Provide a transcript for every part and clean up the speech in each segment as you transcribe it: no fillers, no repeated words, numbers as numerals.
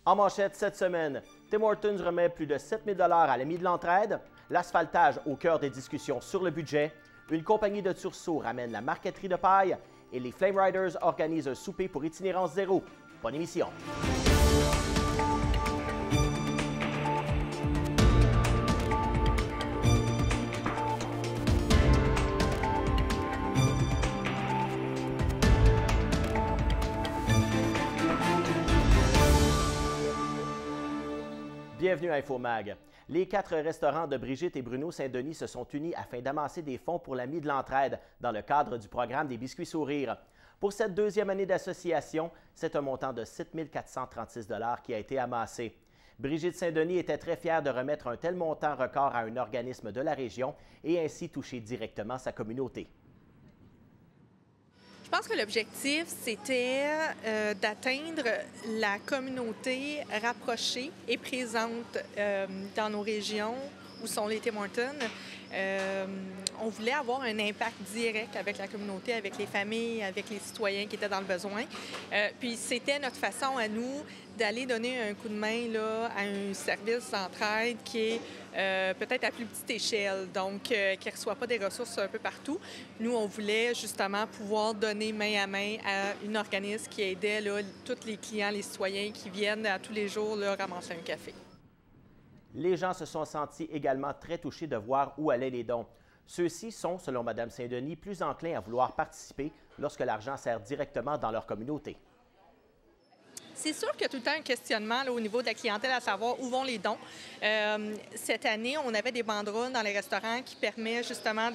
En manchette cette semaine, Tim Hortons remet plus de 7 000 $ à l'Ami de l'entraide, l'asphaltage au cœur des discussions sur le budget, une compagnie de Tursault ramène la marqueterie de paille et les Flame Riders organisent un souper pour Itinérance Zéro. Bonne émission! Bienvenue à InfoMag. Les 4 restaurants de Brigitte et Bruno Saint-Denis se sont unis afin d'amasser des fonds pour l'Ami de l'entraide dans le cadre du programme des Biscuits Sourires. Pour cette deuxième année d'association, c'est un montant de 7 436 $ qui a été amassé. Brigitte Saint-Denis était très fière de remettre un tel montant record à un organisme de la région et ainsi toucher directement sa communauté. Je pense que l'objectif, c'était d'atteindre la communauté rapprochée et présente dans nos régions où sont les Tim Hortons. On voulait avoir un impact direct avec la communauté, avec les familles, avec les citoyens qui étaient dans le besoin. Puis c'était notre façon à nous d'aller donner un coup de main là, à un service d'entraide qui est peut-être à plus petite échelle, donc qui ne reçoit pas des ressources un peu partout. Nous, on voulait justement pouvoir donner main à main à un organisme qui aidait là, tous les clients, les citoyens qui viennent à tous les jours là, ramasser un café. Les gens se sont sentis également très touchés de voir où allaient les dons. Ceux-ci sont, selon Mme Saint-Denis, plus enclins à vouloir participer lorsque l'argent sert directement dans leur communauté. C'est sûr qu'il y a tout le temps un questionnement là, au niveau de la clientèle à savoir où vont les dons. Cette année, on avait des banderoles dans les restaurants qui permettent justement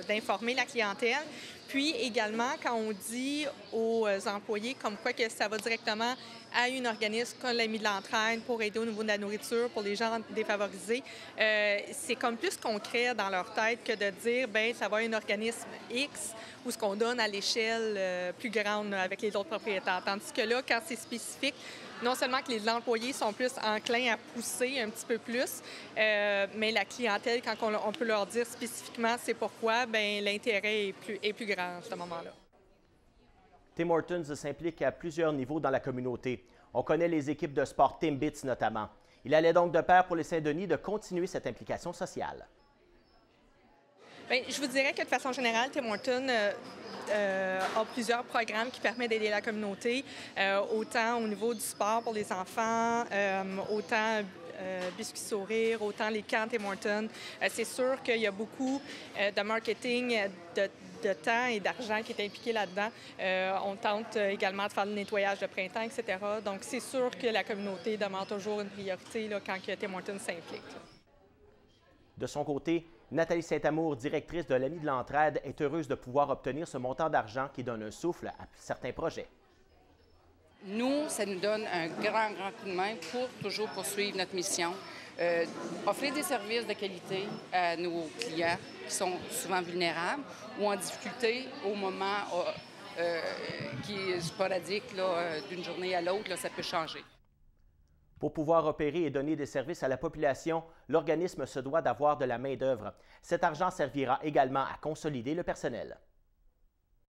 d'informer la clientèle. Puis également, quand on dit aux employés comme quoi que ça va directement à un organisme comme l'Ami de l'entraide pour aider au niveau de la nourriture pour les gens défavorisés, c'est comme plus concret dans leur tête que de dire, bien, ça va à un organisme X ou ce qu'on donne à l'échelle plus grande avec les autres propriétaires. Tandis que là, quand c'est spécifique, non seulement que les employés sont plus enclins à pousser un petit peu plus, mais la clientèle, quand on peut leur dire spécifiquement c'est pourquoi, bien, l'intérêt est plus grand à ce moment-là. Tim Hortons s'implique à plusieurs niveaux dans la communauté. On connaît les équipes de sport Timbits notamment. Il allait donc de pair pour les Saint-Denis de continuer cette implication sociale. Bien, je vous dirais que de façon générale, Tim Hortons a plusieurs programmes qui permettent d'aider la communauté, autant au niveau du sport pour les enfants, autant Biscuits Sourires, autant les camps Tim Hortons. C'est sûr qu'il y a beaucoup de marketing, de temps et d'argent qui est impliqué là-dedans. On tente également de faire le nettoyage de printemps, etc. Donc, c'est sûr que la communauté demande toujours une priorité là, quand Tim Hortons s'implique. De son côté, Nathalie Saint-Amour, directrice de l'Ami de l'entraide, est heureuse de pouvoir obtenir ce montant d'argent qui donne un souffle à certains projets. Nous, ça nous donne un grand coup de main pour toujours poursuivre notre mission. Offrir des services de qualité à nos clients qui sont souvent vulnérables ou en difficulté au moment qui est sporadique, d'une journée à l'autre, ça peut changer. Pour pouvoir opérer et donner des services à la population, l'organisme se doit d'avoir de la main-d'œuvre. Cet argent servira également à consolider le personnel.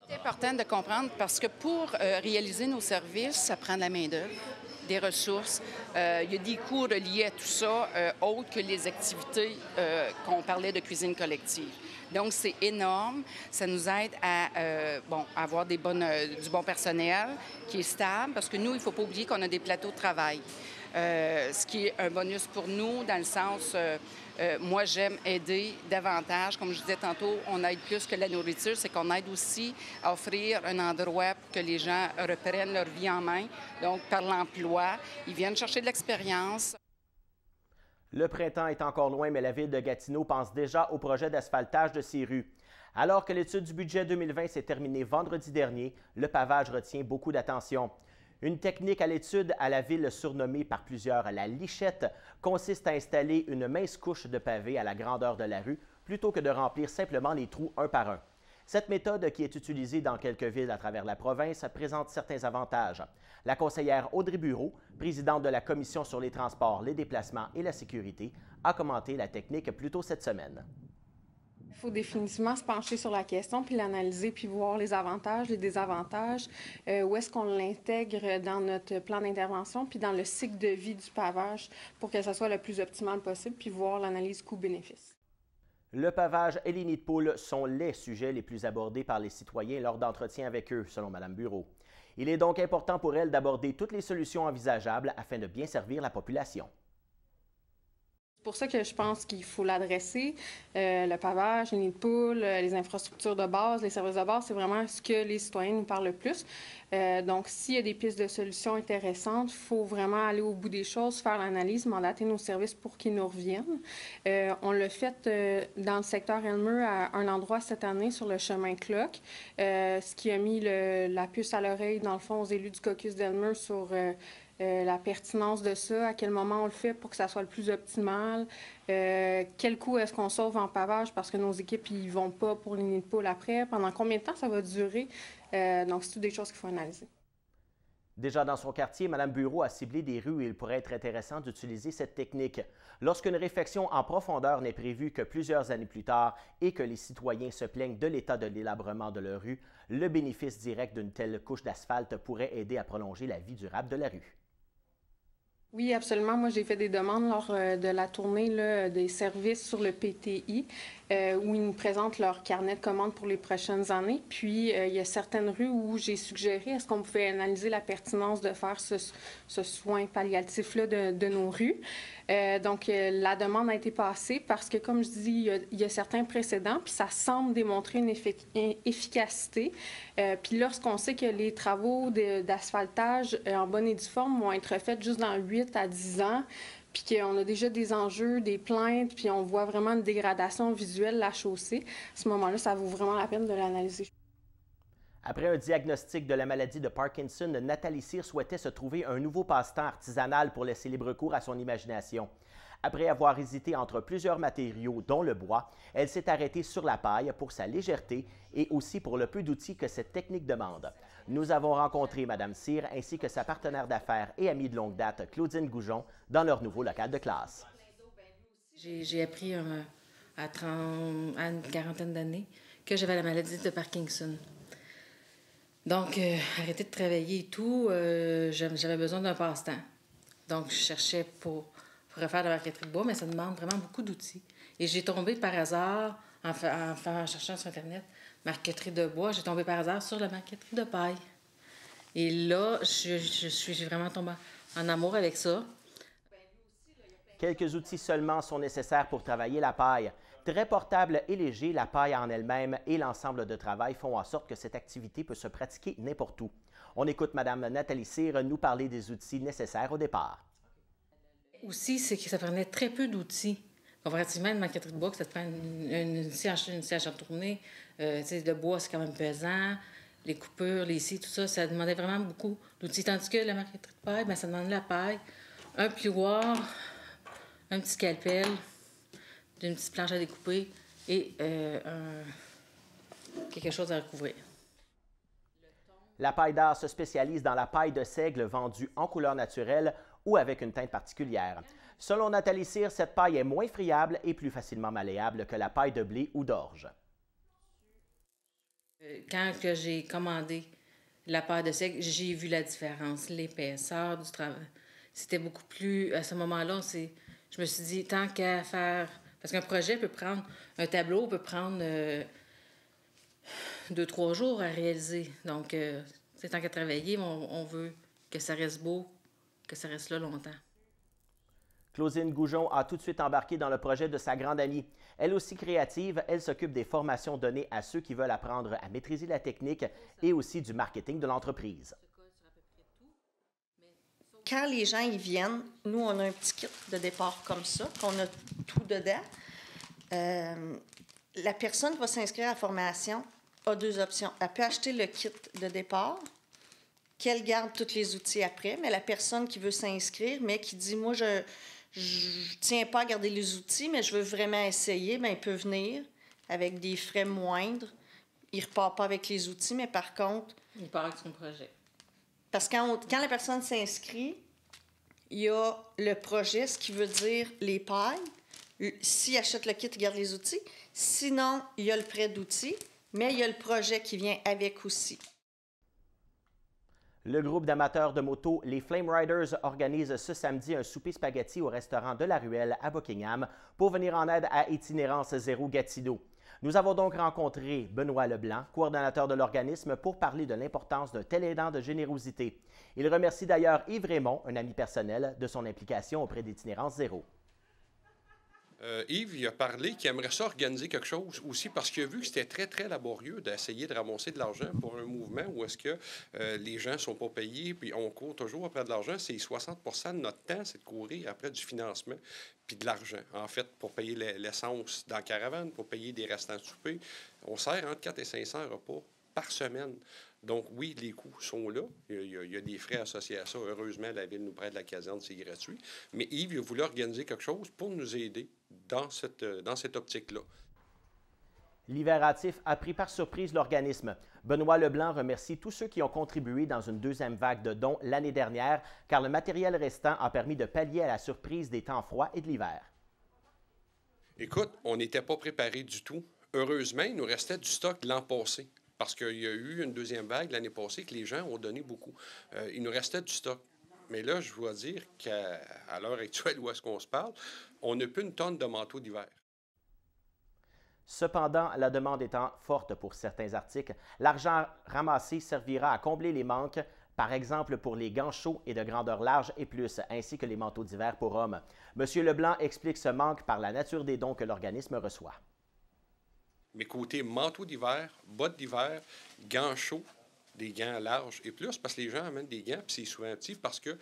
C'est important de comprendre parce que pour réaliser nos services, ça prend de la main-d'œuvre, des ressources. Il y a des coûts reliés à tout ça, autres que les activités qu'on parlait de cuisine collective. Donc, c'est énorme. Ça nous aide à avoir du bon personnel qui est stable parce que nous, il ne faut pas oublier qu'on a des plateaux de travail. Ce qui est un bonus pour nous dans le sens, moi j'aime aider davantage. Comme je disais tantôt, on aide plus que la nourriture, c'est qu'on aide aussi à offrir un endroit pour que les gens reprennent leur vie en main. Donc par l'emploi, ils viennent chercher de l'expérience. Le printemps est encore loin, mais la ville de Gatineau pense déjà au projet d'asphaltage de ses rues. Alors que l'étude du budget 2020 s'est terminée vendredi dernier, le pavage retient beaucoup d'attention. Une technique à l'étude à la ville surnommée par plusieurs la lichette consiste à installer une mince couche de pavé à la grandeur de la rue plutôt que de remplir simplement les trous un par un. Cette méthode, qui est utilisée dans quelques villes à travers la province, présente certains avantages. La conseillère Audrey Bureau, présidente de la Commission sur les transports, les déplacements et la sécurité, a commenté la technique plus tôt cette semaine. Il faut définitivement se pencher sur la question, puis l'analyser, puis voir les avantages, les désavantages, où est-ce qu'on l'intègre dans notre plan d'intervention, puis dans le cycle de vie du pavage pour que ça soit le plus optimal possible, puis voir l'analyse coût-bénéfice. Le pavage et les nids de poules sont les sujets les plus abordés par les citoyens lors d'entretiens avec eux, selon Mme Bureau. Il est donc important pour elle d'aborder toutes les solutions envisageables afin de bien servir la population. C'est pour ça que je pense qu'il faut l'adresser. Le pavage, les nids de poules, les infrastructures de base, les services de base, c'est vraiment ce que les citoyens nous parlent le plus. Donc, s'il y a des pistes de solutions intéressantes, il faut vraiment aller au bout des choses, faire l'analyse, mandater nos services pour qu'ils nous reviennent. On l'a fait dans le secteur Elmer à un endroit cette année sur le chemin Clock, ce qui a mis la puce à l'oreille, dans le fond, aux élus du caucus d'Elmer sur la pertinence de ça, à quel moment on le fait pour que ça soit le plus optimal, quel coût est-ce qu'on sauve en pavage parce que nos équipes ils vont pas pour les nids de poules après, pendant combien de temps ça va durer. Donc, c'est toutes des choses qu'il faut analyser. Déjà dans son quartier, Mme Bureau a ciblé des rues où il pourrait être intéressant d'utiliser cette technique. Lorsqu'une réflexion en profondeur n'est prévue que plusieurs années plus tard et que les citoyens se plaignent de l'état de délabrement de leur rue, le bénéfice direct d'une telle couche d'asphalte pourrait aider à prolonger la vie durable de la rue. Oui, absolument. Moi, j'ai fait des demandes lors de la tournée là, des services sur le PTI, où ils nous présentent leur carnet de commandes pour les prochaines années. Puis, il y a certaines rues où j'ai suggéré est-ce qu'on pouvait analyser la pertinence de faire ce soin palliatif-là de nos rues. Donc, la demande a été passée parce que, comme je dis, il y a certains précédents, puis ça semble démontrer une efficacité. Puis lorsqu'on sait que les travaux d'asphaltage en bonne et due forme vont être faits juste dans 8 à 10 ans, puis qu'on a déjà des enjeux, des plaintes, puis on voit vraiment une dégradation visuelle de la chaussée, à ce moment-là, ça vaut vraiment la peine de l'analyser. Après un diagnostic de la maladie de Parkinson, Nathalie Cyr souhaitait se trouver un nouveau passe-temps artisanal pour laisser libre cours à son imagination. Après avoir hésité entre plusieurs matériaux, dont le bois, elle s'est arrêtée sur la paille pour sa légèreté et aussi pour le peu d'outils que cette technique demande. Nous avons rencontré Mme Cyr ainsi que sa partenaire d'affaires et amie de longue date, Claudine Goujon, dans leur nouveau local de classe. J'ai appris à une quarantaine d'années que j'avais la maladie de Parkinson. Donc, arrêter de travailler et tout, j'avais besoin d'un passe-temps. Donc, je cherchais pour refaire de la marqueterie de bois, mais ça demande vraiment beaucoup d'outils. Et j'ai tombé par hasard, en cherchant sur Internet, marqueterie de bois, j'ai tombé par hasard sur la marqueterie de paille. Et là, j'ai vraiment tombé en amour avec ça. Quelques outils seulement sont nécessaires pour travailler la paille. Très portable et léger, la paille en elle-même et l'ensemble de travail font en sorte que cette activité peut se pratiquer n'importe où. On écoute Mme Nathalie Cyr nous parler des outils nécessaires au départ. Aussi, c'est que ça prenait très peu d'outils. Comparativement à une maquetterie de bois, que ça te prend une scie à tourner. Le bois, c'est quand même pesant. Les coupures, les scies, tout ça, ça demandait vraiment beaucoup d'outils. Tandis que la maquetterie de paille, bien, ça demandait la paille, un plioir, un petit scalpel, une petite planche à découper et quelque chose à recouvrir. La paille d'art se spécialise dans la paille de seigle vendue en couleur naturelle ou avec une teinte particulière. Selon Nathalie Cyr, cette paille est moins friable et plus facilement malléable que la paille de blé ou d'orge. Quand j'ai commandé la paille de seigle, j'ai vu la différence, l'épaisseur du travail. C'était beaucoup plus... À ce moment-là, je me suis dit, tant qu'à faire... Parce qu'un projet peut prendre... Un tableau peut prendre 2-3 jours à réaliser. Donc, tant qu'à travailler, on veut que ça reste beau, que ça reste là longtemps. Claudine Goujon a tout de suite embarqué dans le projet de sa grande amie. Elle aussi créative, elle s'occupe des formations données à ceux qui veulent apprendre à maîtriser la technique et aussi du marketing de l'entreprise. Quand les gens y viennent, nous, on a un petit kit de départ comme ça, qu'on a tout dedans. La personne qui va s'inscrire à la formation a 2 options. Elle peut acheter le kit de départ, qu'elle garde tous les outils après, mais la personne qui veut s'inscrire, mais qui dit, moi, je tiens pas à garder les outils, mais je veux vraiment essayer, bien, il peut venir avec des frais moindres. Il repart pas avec les outils, mais par contre... Il part avec son projet. Parce que quand la personne s'inscrit, il y a le projet, ce qui veut dire les pailles. S'il achète le kit, il garde les outils. Sinon, il y a le prêt d'outils, mais il y a le projet qui vient avec aussi. Le groupe d'amateurs de moto, les Flame Riders, organise ce samedi un souper spaghetti au restaurant de la Ruelle à Buckingham pour venir en aide à Itinérance Zéro Gatineau. Nous avons donc rencontré Benoît Leblanc, coordonnateur de l'organisme, pour parler de l'importance d'un tel élan de générosité. Il remercie d'ailleurs Yves Raymond, un ami personnel, de son implication auprès d'Itinérance Zéro. Yves, il a parlé qu'il aimerait ça organiser quelque chose aussi parce qu'il a vu que c'était très, très laborieux d'essayer de ramasser de l'argent pour un mouvement où est-ce que les gens ne sont pas payés puis on court toujours après de l'argent. C'est 60 de notre temps, c'est de courir après du financement puis de l'argent. En fait, pour payer l'essence dans la caravane, pour payer des restants de souper, on sert entre 400 et 500 repas par semaine. Donc, oui, les coûts sont là. Il y a des frais associés à ça. Heureusement, la Ville nous prête la caserne, c'est gratuit. Mais Yves, il a voulu organiser quelque chose pour nous aider dans cette optique-là. L'hiver hâtif a pris par surprise l'organisme. Benoît Leblanc remercie tous ceux qui ont contribué dans une deuxième vague de dons l'année dernière, car le matériel restant a permis de pallier à la surprise des temps froids et de l'hiver. Écoute, on n'était pas préparé du tout. Heureusement, il nous restait du stock de l'an passé. Parce qu'il y a eu une deuxième vague l'année passée que les gens ont donné beaucoup. Il nous restait du stock. Mais là, je dois dire qu'à l'heure actuelle où est-ce qu'on se parle, on n'a plus une tonne de manteaux d'hiver. Cependant, la demande étant forte pour certains articles, l'argent ramassé servira à combler les manques, par exemple pour les gants chauds et de grandeur large et plus, ainsi que les manteaux d'hiver pour hommes. M. Leblanc explique ce manque par la nature des dons que l'organisme reçoit. Mais côté manteau d'hiver, bottes d'hiver, gants chauds, des gants larges et plus, parce que les gens amènent des gants, puis c'est souvent petit parce que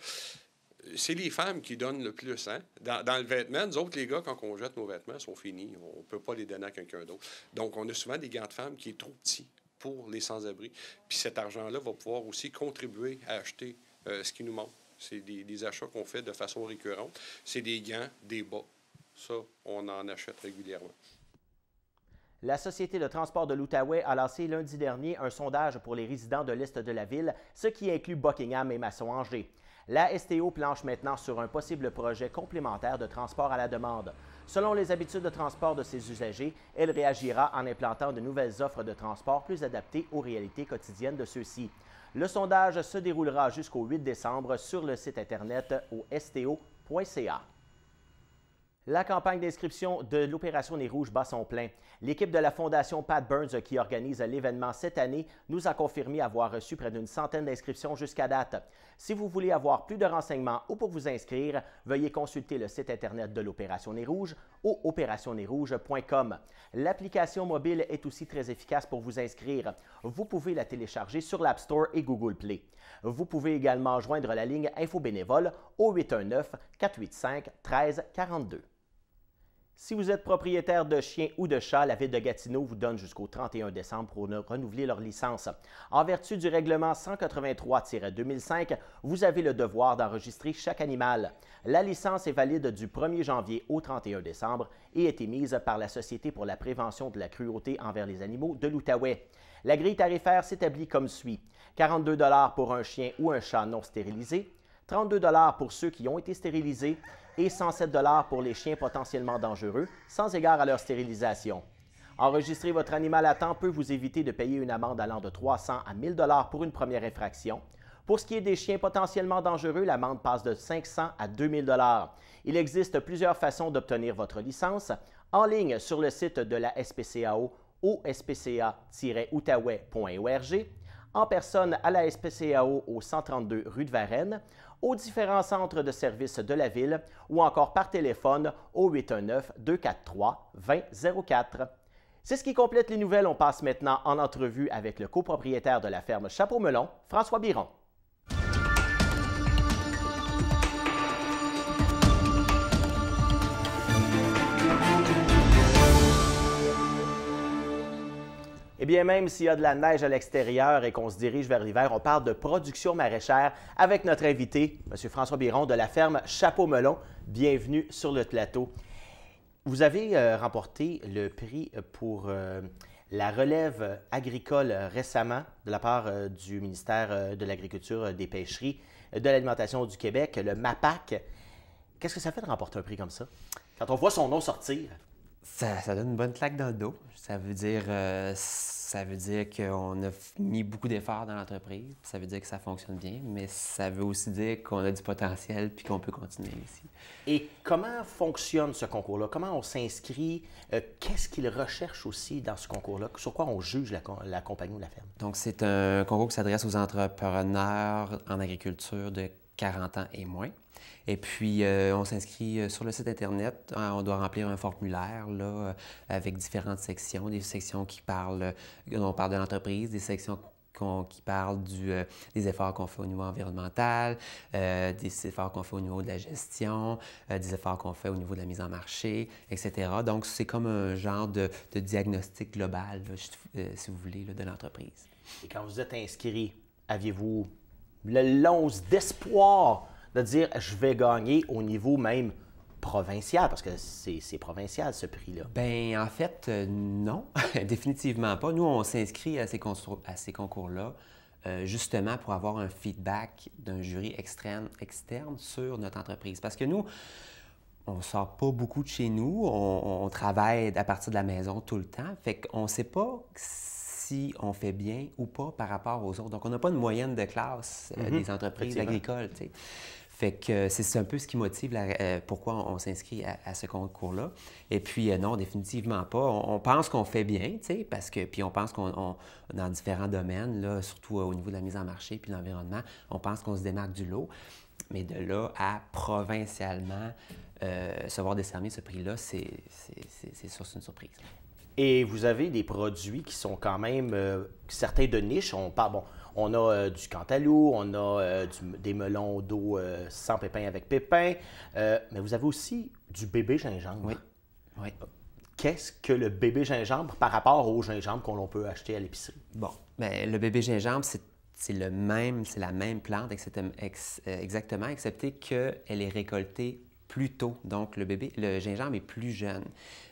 c'est les femmes qui donnent le plus. Hein? Dans le vêtement, nous autres, les gars, quand on jette nos vêtements, ils sont finis. On ne peut pas les donner à quelqu'un d'autre. Donc, on a souvent des gants de femmes qui sont trop petits pour les sans-abri. Puis cet argent-là va pouvoir aussi contribuer à acheter ce qui nous manque. C'est des achats qu'on fait de façon récurrente. C'est des gants, des bas. Ça, on en achète régulièrement. La Société de transport de l'Outaouais a lancé lundi dernier un sondage pour les résidents de l'est de la ville, ce qui inclut Buckingham et Masson-Angers. La STO planche maintenant sur un possible projet complémentaire de transport à la demande. Selon les habitudes de transport de ses usagers, elle réagira en implantant de nouvelles offres de transport plus adaptées aux réalités quotidiennes de ceux-ci. Le sondage se déroulera jusqu'au 8 décembre sur le site Internet au sto.ca. La campagne d'inscription de l'Opération Nez Rouge bat son plein. L'équipe de la Fondation Pat Burns qui organise l'événement cette année nous a confirmé avoir reçu près d'une centaine d'inscriptions jusqu'à date. Si vous voulez avoir plus de renseignements ou pour vous inscrire, veuillez consulter le site Internet de l'Opération Nez Rouge au opérationnezrouge.com. L'application mobile est aussi très efficace pour vous inscrire. Vous pouvez la télécharger sur l'App Store et Google Play. Vous pouvez également joindre la ligne Info bénévole au 819-485-1342. Si vous êtes propriétaire de chiens ou de chats, la Ville de Gatineau vous donne jusqu'au 31 décembre pour renouveler leur licence. En vertu du règlement 183-2005, vous avez le devoir d'enregistrer chaque animal. La licence est valide du 1er janvier au 31 décembre et est émise par la Société pour la prévention de la cruauté envers les animaux de l'Outaouais. La grille tarifaire s'établit comme suit. 42 $ pour un chien ou un chat non stérilisé, 32 $ pour ceux qui ont été stérilisés et 107 $ pour les chiens potentiellement dangereux, sans égard à leur stérilisation. Enregistrer votre animal à temps peut vous éviter de payer une amende allant de 300 à 1 000 $ pour une première infraction. Pour ce qui est des chiens potentiellement dangereux, l'amende passe de 500 à 2 000 $. Il existe plusieurs façons d'obtenir votre licence. En ligne sur le site de la SPCAO au spca-outaouais.org, en personne à la SPCAO au 132 rue de Varennes, aux différents centres de services de la Ville ou encore par téléphone au 819-243-2004. C'est ce qui complète les nouvelles. On passe maintenant en entrevue avec le copropriétaire de la ferme Chapeau-Melon, François Biron. Eh bien, même s'il y a de la neige à l'extérieur et qu'on se dirige vers l'hiver, on parle de production maraîchère avec notre invité, M. François Biron de la ferme Chapeau-Melon. Bienvenue sur le plateau. Vous avez remporté le prix pour la relève agricole récemment de la part du ministère de l'Agriculture, des Pêcheries, de l'Alimentation du Québec, le MAPAC. Qu'est-ce que ça fait de remporter un prix comme ça, quand on voit son nom sortir? Ça donne une bonne claque dans le dos. Ça veut dire qu'on a mis beaucoup d'efforts dans l'entreprise. Ça veut dire que ça fonctionne bien, mais ça veut aussi dire qu'on a du potentiel puis qu'on peut continuer ici. Et comment fonctionne ce concours-là? Comment on s'inscrit? Qu'est-ce qu'ils recherchent aussi dans ce concours-là? Sur quoi on juge la compagnie ou la ferme? Donc, c'est un concours qui s'adresse aux entrepreneurs en agriculture de 40 ans et moins. Et puis, on s'inscrit sur le site Internet. On doit remplir un formulaire là, avec différentes sections. Des sections qui parlent, on parle de l'entreprise, des sections qui parlent des efforts qu'on fait au niveau environnemental, des efforts qu'on fait au niveau de la gestion, des efforts qu'on fait au niveau de la mise en marché, etc. Donc, c'est comme un genre de diagnostic global, là, si vous voulez, là, de l'entreprise. Et quand vous êtes inscrit, aviez-vous l'once d'espoir de dire « je vais gagner au niveau même provincial », parce que c'est provincial ce prix-là? Bien, en fait, non, définitivement pas. Nous, on s'inscrit à ces concours-là justement pour avoir un feedback d'un jury externe sur notre entreprise. Parce que nous, on ne sort pas beaucoup de chez nous, on travaille à partir de la maison tout le temps, fait qu'on ne sait pas si on fait bien ou pas par rapport aux autres. Donc, on n'a pas une moyenne de classe des entreprises agricoles, tu sais. Fait que c'est un peu ce qui motive pourquoi on s'inscrit à ce concours-là. Et puis, non, définitivement pas. On pense qu'on fait bien, tu sais, puis on pense dans différents domaines, là, surtout au niveau de la mise en marché puis de l'environnement, on pense qu'on se démarque du lot. Mais de là à provincialement se voir décerner ce prix-là, c'est sûr, c'est une surprise. Et vous avez des produits qui sont quand même certains de niche. On a du cantaloupe, on a des melons d'eau sans pépins avec pépins, mais vous avez aussi du bébé gingembre. Oui. Oui. Qu'est-ce que le bébé gingembre par rapport au gingembre qu'on peut acheter à l'épicerie? Bon, bien, le bébé gingembre, c'est la même plante exactement, excepté qu'elle est récoltée plus tôt. Donc, le gingembre est plus jeune.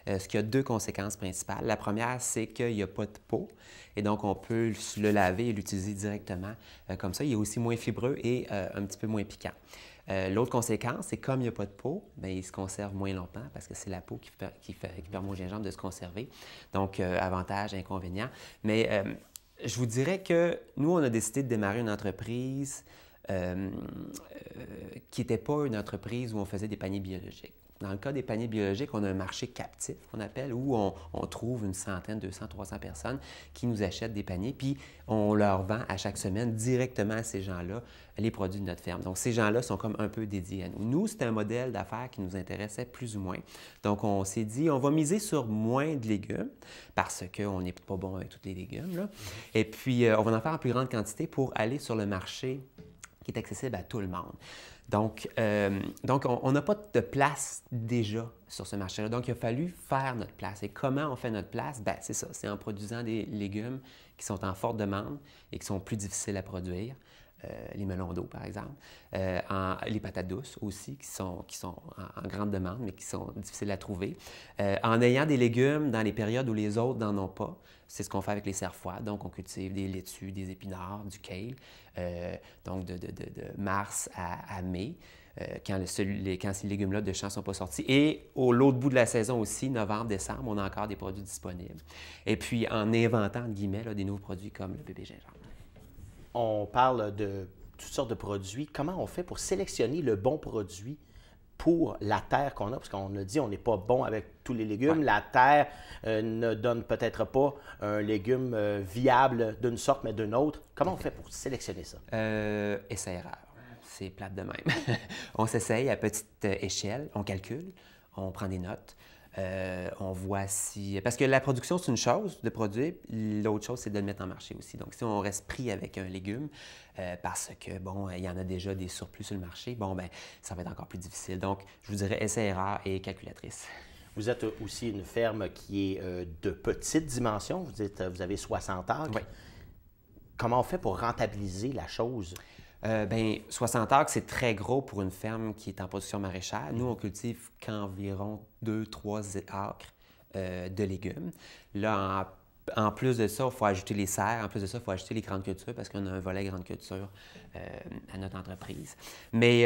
Ce qui a deux conséquences principales. La première, c'est qu'il n'y a pas de peau. Et donc, on peut le laver et l'utiliser directement comme ça. Il est aussi moins fibreux et un petit peu moins piquant. L'autre conséquence, c'est comme il n'y a pas de peau, bien, il se conserve moins longtemps parce que c'est la peau qui permet au gingembre de se conserver. Donc, avantage, inconvénient. Mais je vous dirais que nous, on a décidé de démarrer une entreprise qui n'était pas une entreprise où on faisait des paniers biologiques. Dans le cas des paniers biologiques, on a un marché captif, qu'on appelle, où on trouve une centaine, 200, 300 personnes qui nous achètent des paniers, puis on leur vend à chaque semaine directement à ces gens-là les produits de notre ferme. Donc, ces gens-là sont comme un peu dédiés à nous. Nous, c'était un modèle d'affaires qui nous intéressait plus ou moins. Donc, on s'est dit, on va miser sur moins de légumes parce qu'on n'est pas bon avec tous les légumes, là. Et puis, on va en faire en plus grande quantité pour aller sur le marché qui est accessible à tout le monde. Donc on n'a pas de place déjà sur ce marché-là. Donc, il a fallu faire notre place. Et comment on fait notre place? Bien, c'est ça, c'est en produisant des légumes qui sont en forte demande et qui sont plus difficiles à produire. Les melons d'eau, par exemple. Les patates douces aussi, qui sont en grande demande, mais qui sont difficiles à trouver. En ayant des légumes dans les périodes où les autres n'en ont pas. C'est ce qu'on fait avec les cerfois. Donc, on cultive des laitues, des épinards, du kale. Donc, de mars à mai, quand ces légumes-là de champ ne sont pas sortis. Et au l'autre bout de la saison aussi, novembre, décembre, on a encore des produits disponibles. Et puis, en inventant, entre guillemets, là, des nouveaux produits comme le bébé gingembre. On parle de toutes sortes de produits. Comment on fait pour sélectionner le bon produit pour la terre qu'on a? Parce qu'on a dit on n'est pas bon avec tous les légumes. Ouais. La terre ne donne peut-être pas un légume viable d'une sorte, mais d'une autre. Comment on fait pour sélectionner ça? Essai-erreur. C'est plate de même. On s'essaye à petite échelle, on calcule, on prend des notes. On voit si... Parce que la production, c'est une chose de produire. L'autre chose, c'est de le mettre en marché aussi. Donc, si on reste pris avec un légume, parce que, bon, il y en a déjà des surplus sur le marché, bon, bien, ça va être encore plus difficile. Donc, je vous dirais essai-erreur et calculatrice. Vous êtes aussi une ferme qui est de petite dimension. Vous dites, vous avez 60 acres. Oui. Comment on fait pour rentabiliser la chose? Bien, 60 acres, c'est très gros pour une ferme qui est en production maraîchère. Nous, on cultive qu'environ 2-3 acres de légumes. Là, en plus de ça, il faut ajouter les serres. En plus de ça, il faut ajouter les grandes cultures parce qu'on a un volet grande culture à notre entreprise. Mais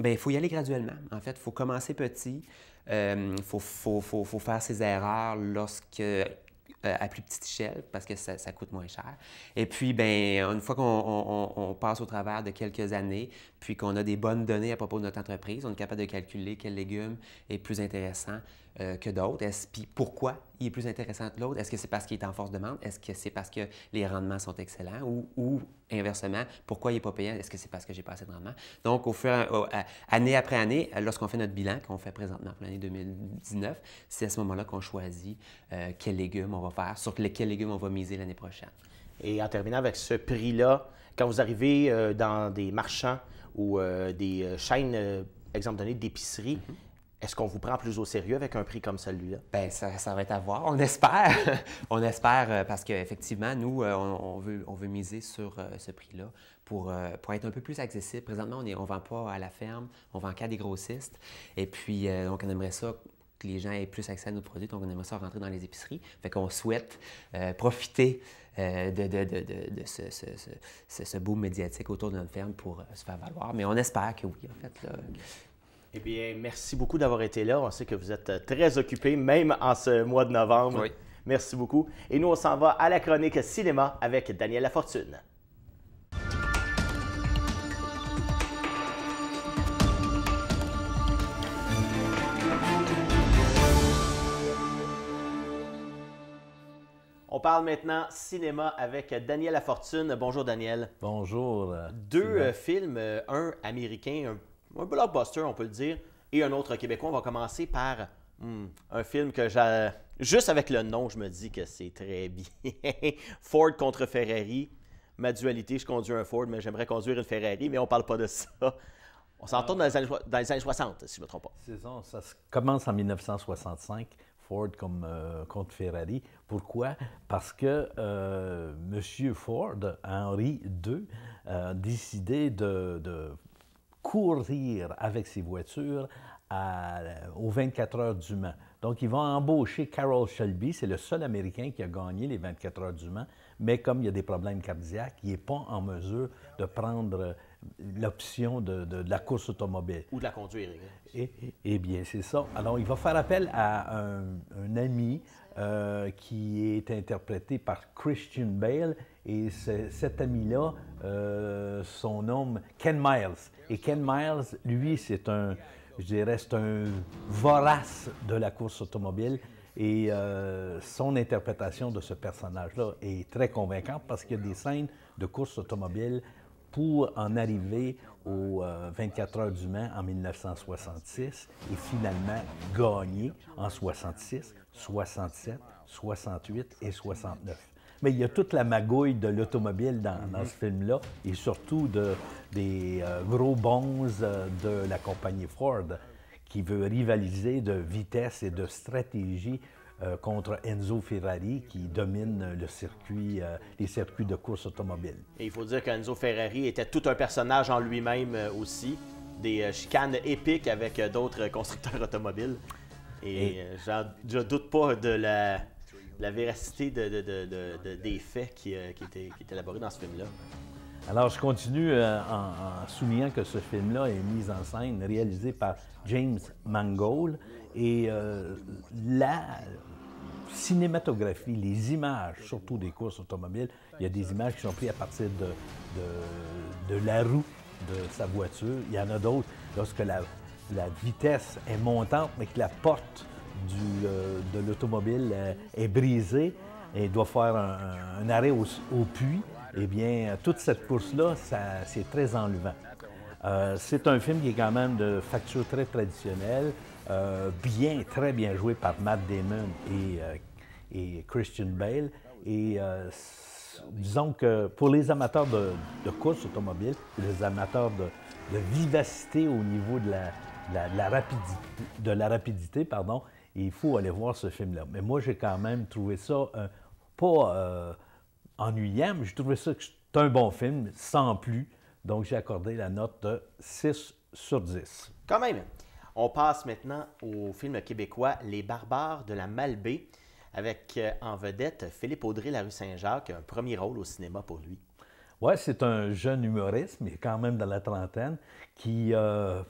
il faut y aller graduellement. En fait, il faut commencer petit. faut faire ses erreurs à plus petite échelle parce que ça coûte moins cher. Et puis, bien, une fois qu'on passe au travers de quelques années, puis qu'on a des bonnes données à propos de notre entreprise, on est capable de calculer quel légume est plus intéressant que d'autres. Puis pourquoi il est plus intéressant que l'autre? Est-ce que c'est parce qu'il est en force demande? Est-ce que c'est parce que les rendements sont excellents? Ou inversement, pourquoi il n'est pas payant? Est-ce que c'est parce que j'ai pas assez de rendement? Donc, année après année, lorsqu'on fait notre bilan, qu'on fait présentement pour l'année 2019, c'est à ce moment-là qu'on choisit quel légume on va faire, sur quel légume on va miser l'année prochaine. Et en terminant avec ce prix-là, quand vous arrivez dans des marchands ou des chaînes, exemple donné, d'épicerie, est-ce qu'on vous prend plus au sérieux avec un prix comme celui-là? Bien, ça va être à voir. On espère. On espère parce qu'effectivement, nous, on veut miser sur ce prix-là pour être un peu plus accessible. Présentement, on ne vend pas à la ferme, on vend qu'à des grossistes. Et puis, donc, on aimerait ça que les gens aient plus accès à nos produits. Donc, on aimerait ça rentrer dans les épiceries. Fait qu'on souhaite profiter de ce boom médiatique autour de notre ferme pour se faire valoir. Mais on espère que oui, en fait. Là. Eh bien, merci beaucoup d'avoir été là. On sait que vous êtes très occupé, même en ce mois de novembre. Oui. Merci beaucoup. Et nous, on s'en va à la chronique cinéma avec Daniel Lafortune. On parle maintenant cinéma avec Daniel Lafortune. Bonjour, Daniel. Bonjour. Deux films, un américain, un blockbuster, on peut le dire, et un autre québécois. On va commencer par un film que j'ai... Juste avec le nom, je me dis que c'est très bien. Ford contre Ferrari. Ma dualité, je conduis un Ford, mais j'aimerais conduire une Ferrari, mais on ne parle pas de ça. On s'en tourne dans les années 60, si je ne me trompe pas. C'est ça commence en 1965. Ford contre Ferrari. Pourquoi? Parce que M. Ford, Henry II, a décidé de courir avec ses voitures aux 24 heures du Mans. Donc, il va embaucher Carroll Shelby. C'est le seul Américain qui a gagné les 24 heures du Mans. Mais comme il y a des problèmes cardiaques, il n'est pas en mesure de prendre l'option de la course automobile. Ou de la conduire. Eh bien, c'est ça. Alors, il va faire appel à un ami qui est interprété par Christian Bale. Et cet ami-là, son nom, Ken Miles. Et Ken Miles, lui, c'est un vorace de la course automobile. Et son interprétation de ce personnage-là est très convaincante parce qu'il y a des scènes de course automobile pour en arriver aux 24 heures du Mans en 1966 et finalement gagner en 66, 67, 68 et 69. Mais il y a toute la magouille de l'automobile dans ce film-là et surtout des gros bonzes de la compagnie Ford qui veut rivaliser de vitesse et de stratégie contre Enzo Ferrari qui domine les circuits de course automobile. Et il faut dire qu'Enzo Ferrari était tout un personnage en lui-même aussi, des chicanes épiques avec d'autres constructeurs automobiles. Et je ne doute pas de la véracité des faits qui étaient élaborés dans ce film-là. Alors, je continue en soulignant que ce film-là est mis en scène, réalisé par James Mangold. Et la cinématographie, les images, surtout des courses automobiles, il y a des images qui sont prises à partir de la roue de sa voiture. Il y en a d'autres lorsque la vitesse est montante, mais que la porte de l'automobile est brisée et doit faire un arrêt au puits. Eh bien, toute cette course-là, c'est très enlevant. C'est un film qui est quand même de facture très traditionnelle, très bien joué par Matt Damon et Christian Bale. Et disons que pour les amateurs de course automobile, les amateurs de vivacité au niveau de la rapidité, il faut aller voir ce film-là. Mais moi, j'ai quand même trouvé ça pas ennuyant, mais j'ai trouvé ça que c'est un bon film, sans plus. Donc, j'ai accordé la note de 6 sur 10. Quand même. On passe maintenant au film québécois Les Barbares de la Malbaie, avec en vedette Philippe Audrey, La Rue Saint-Jacques, un premier rôle au cinéma pour lui. Oui, c'est un jeune humoriste, mais quand même dans la trentaine, qui a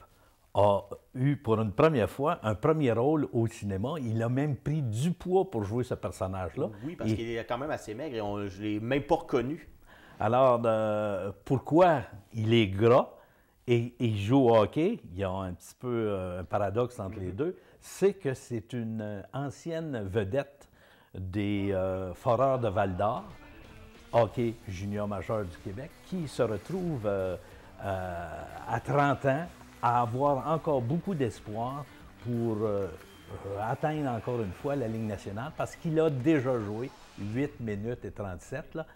a eu pour une première fois un premier rôle au cinéma. Il a même pris du poids pour jouer ce personnage-là. Oui, parce qu'il est quand même assez maigre et je ne l'ai même pas reconnu. Alors, pourquoi il est gras et il joue au hockey? Il y a un petit peu un paradoxe entre les deux. C'est que c'est une ancienne vedette des Foreurs de Val-d'Or, hockey junior majeur du Québec, qui se retrouve à 30 ans à avoir encore beaucoup d'espoir pour atteindre encore une fois la Ligue nationale parce qu'il a déjà joué 8 minutes et 37. Là.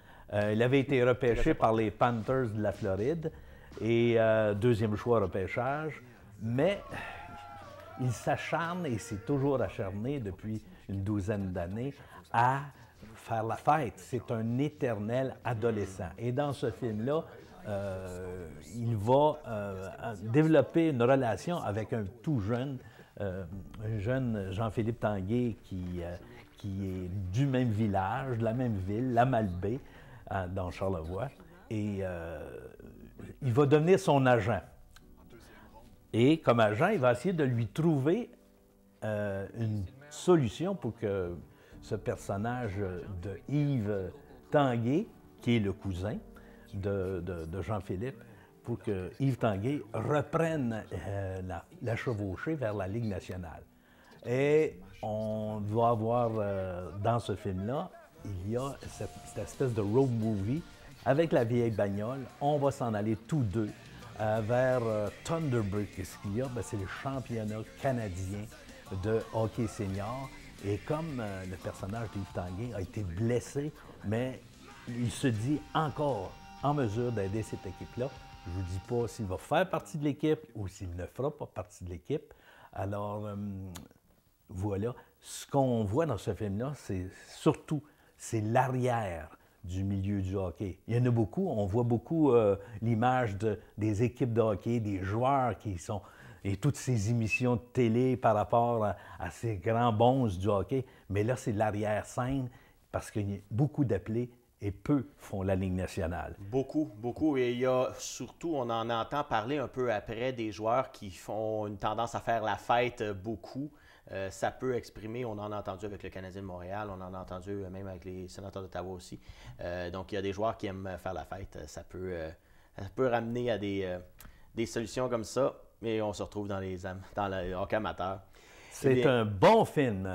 Il avait été repêché par les Panthers de la Floride et deuxième choix repêchage, mais il s'acharne et s'est toujours acharné depuis une douzaine d'années à faire la fête. C'est un éternel adolescent. Et dans ce film-là, il va développer une relation avec un tout jeune, un jeune Jean-Philippe Tanguay qui est du même village, de la même ville, la Malbaie, dans Charlevoix. Et il va devenir son agent. Et comme agent, il va essayer de lui trouver une solution pour que ce personnage de Yves Tanguay, qui est le cousin de Jean-Philippe, pour que Yves Tanguay reprenne la chevauchée vers la Ligue nationale. Et on doit avoir, dans ce film-là, il y a cette espèce de road movie avec la vieille bagnole. On va s'en aller tous deux vers Thunderbird. Qu'est-ce qu'il y a? C'est le championnat canadien de hockey senior. Et comme le personnage d'Yves Tanguay a été blessé, mais il se dit encore en mesure d'aider cette équipe-là. Je ne vous dis pas s'il va faire partie de l'équipe ou s'il ne fera pas partie de l'équipe. Alors, voilà. Ce qu'on voit dans ce film-là, c'est l'arrière du milieu du hockey. Il y en a beaucoup. On voit beaucoup l'image des équipes de hockey, des joueurs qui sont... et toutes ces émissions de télé par rapport à ces grands bons du hockey. Mais là, c'est l'arrière-scène parce qu'il y a beaucoup d'appelés et peu font la Ligue nationale. Beaucoup, beaucoup. Et il y a surtout, on en entend parler un peu après, des joueurs qui font une tendance à faire la fête beaucoup. Ça peut exprimer, on en a entendu avec le Canadien de Montréal, on en a entendu même avec les Sénateurs d'Ottawa aussi. Donc, il y a des joueurs qui aiment faire la fête. Ça peut ramener à des solutions comme ça, mais on se retrouve dans le hockey amateur. C'est un bon film,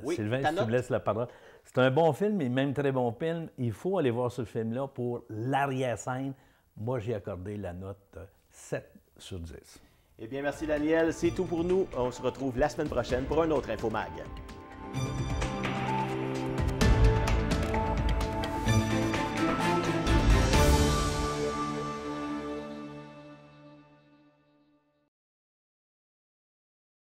oui, Sylvain, si tu me laisses la parole. C'est un bon film, et même très bon film. Il faut aller voir ce film-là pour l'arrière-scène. Moi, j'ai accordé la note 7 sur 10. Eh bien, merci Daniel. C'est tout pour nous. On se retrouve la semaine prochaine pour un autre Infomag.